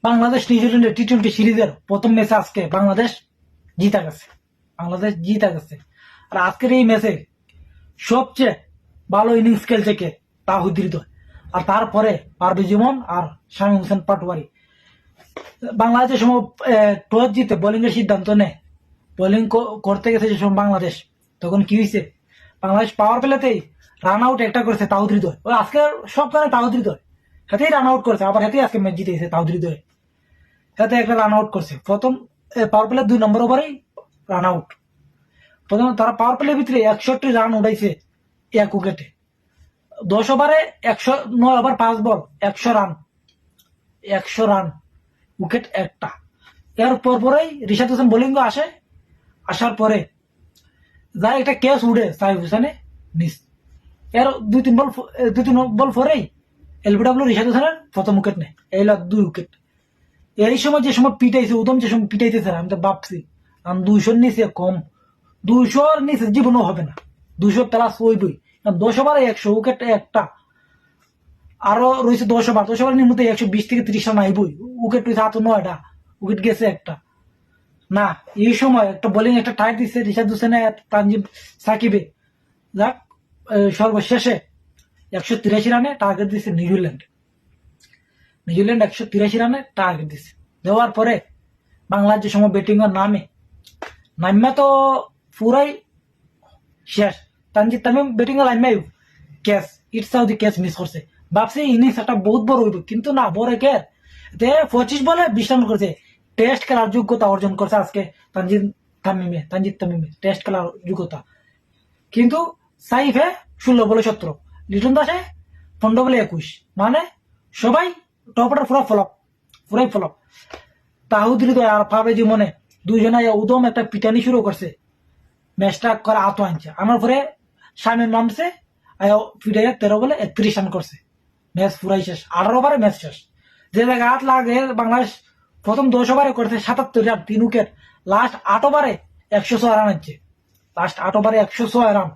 বাংলাদেশ নিউজিল্যান্ডের টি-20 সিরিজের প্রথম ম্যাচে আজকে বাংলাদেশ জিতা গেছে। আর আজকের এই ম্যাচে সবচেয়ে ভালো ইনিংস খেলছে কে? তাহিদ হৃদয়। আর তারপরে পারভেজ ইমন আর শামীম হোসেন পাটোয়ারি। বাংলাদেশের সময় টস জিতে বোলিং এর সিদ্ধান্ত নেয়। বোলিং করতে গেছে যে সময় বাংলাদেশ, তখন কি হয়েছে? বাংলাদেশ পাওয়ার প্লেতেই রান আউট একটা করেছে তাহিদ হৃদয়। ওই আজকে সব কারণে তাহিদ হৃদয় হাতেই রান আউট করেছে, আবার হাতেই আজকে ম্যাচ জিতেছে তাহিদ হৃদয়। হাতে একটা রান আউট করছে প্রথম পাওয়ার প্লে 2 নম্বর ওভারেই রান আউট। প্রথম তারা পাওয়ার প্লের ভিতরে 61 রান উঠাইছে এক উইকেটে। 10 ওভারে 109 ওভার 5 বল 100 রান উইকেট একটা। এর পরেই রিশাদ হোসেন বোলিং আসে, আসার পরে যার একটা ক্যাচ উঠে সাইফ হোসেনে মিস। এর 2-3 বল পরেই এলবিডব্লিউ রিশাদ হোসেনের প্রথম উইকেট নেয়, এই 2 উইকেট। এই সময় যে সময় পিটাইছে উদম, যে সময় পিটাইতেছে আমি তো ভাবছি 200 নিচে কম, 200 নিচে জীবনও হবে না, 200 প্লাস হইবই। 10 ওভারে 100 উইকেট একটা, আরো রয়েছে 10 ওভার, 10 ওভার নিম্নতে 120 থেকে 30 রান আইবই। উইকেট রয়েছে 9টা, উইকেট গেছে একটা না। এই সময় একটা বোলিং একটা টাইট দিচ্ছে রিশাদ হোসেনে, তানজিম সাকিবে। যাক, সর্বশেষে 183 রানে টার্গেট দিচ্ছে নিউজিল্যান্ড 183 রানে টার্গেট দিচ্ছে। দেওয়ার পরে বাংলাদেশ যে সময় ব্যাটিং এর নামে তো পুরাই শেষ। তানজিদ তামিম ব্যাটিং এর নামে ক্যাচ ইটসাউদি ক্যাচ মিস করছে। ভাবছি ইনিংস একটা বহুত বড় হইব, কিন্তু না, বড় ক্যাচ 25 বলে 20 রান করছে। টেস্ট খেলার যোগ্যতা অর্জন করছে আজকে তানজিদ তামিমে টেস্ট খেলার যোগ্যতা। কিন্তু সাইফে 16 বলে 17, লিটন দাসে 15 বলে 21, মানে সবাই টপ অর্ডার পুরাই ফ্লপ। তাহিদ হৃদয় আর পারভেজ ইমনে দুইজনে উদম একটা পিটানি শুরু করছে, ম্যাচটা করে আত আনছে। আমার পরে শামীম নামছে, পিটাইয়া 13 বলে 31 রান করছে। ম্যাচ পুরাই শেষ, 18 ওভারে ম্যাচ শেষ। যে জায়গায় 8 লাগে বাংলাদেশ প্রথম 10 ওভারে করছে 77 রান 3 উইকেট, লাস্ট 8 ওভারে 106 রান আনছে। লাস্ট 8 ওভারে 106 রান,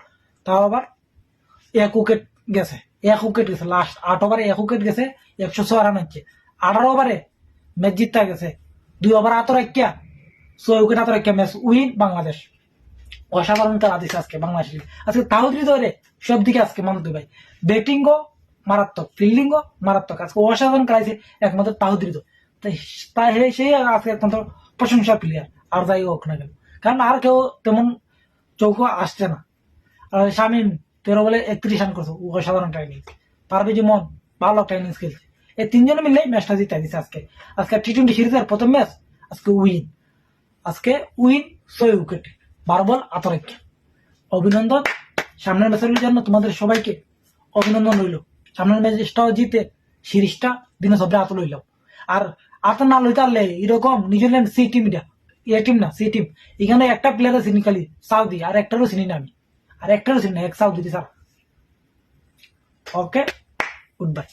তাও আবার এক উইকেট গেছে। লাস্ট 8 ওভারে 1 উইকেট গেছে, 106 রান আনছে। 18 ওভারে ম্যাচ জিততে গেছে, 2 ওভার আতরাক্যা 6 উইকেট আতরাক্যা ম্যাচ উইন বাংলাদেশ। অসাধারণ খেলা দিচ্ছে আজকে বাংলাদেশ। আজকে তাহিদ হৃদয় সব দিকে আজকে মানতে ভাই, ব্যাটিংও মারাত্মক, ফিল্ডিংও মারাত্মক। আজকে অসাধারণ খেলাইছে একমাত্র তাহিদ হৃদয়। তাই সেই আজকে একমাত্র প্রশংসা প্লেয়ার, আর যাই হোক না কেন, কারণ আর কেউ তেমন চৌকো আসছে না। আর শামীম 13 বলে 31 রান করছে, অসাধারণ একটা ইনিংস। পারভেজ ইমন ভালো একটা ইনিংস খেলছে। এই তিনজনে মিলে ম্যাচটা জিতে দিচ্ছে আজকে। টি-20 সিরিজের প্রথম ম্যাচ আজকে উইন 6 উইকেটে 12 বল আতরাক্যা। অভিনন্দন সামনের ম্যাচের জন্য তোমাদের সবাইকে, অভিনন্দন রইল। সামনের ম্যাচটাও জিতে সিরিজটা দিনে সবরে আত লইল। আর আত না লইতে পারলে এরকম নিউজিল্যান্ড সি টিম এখানে একটা প্লেয়ার চিনি খালি সাউদি, আর একটারও চিনি না আমি, এক সাউদি ছাড়া। ওকে, গুড বাই।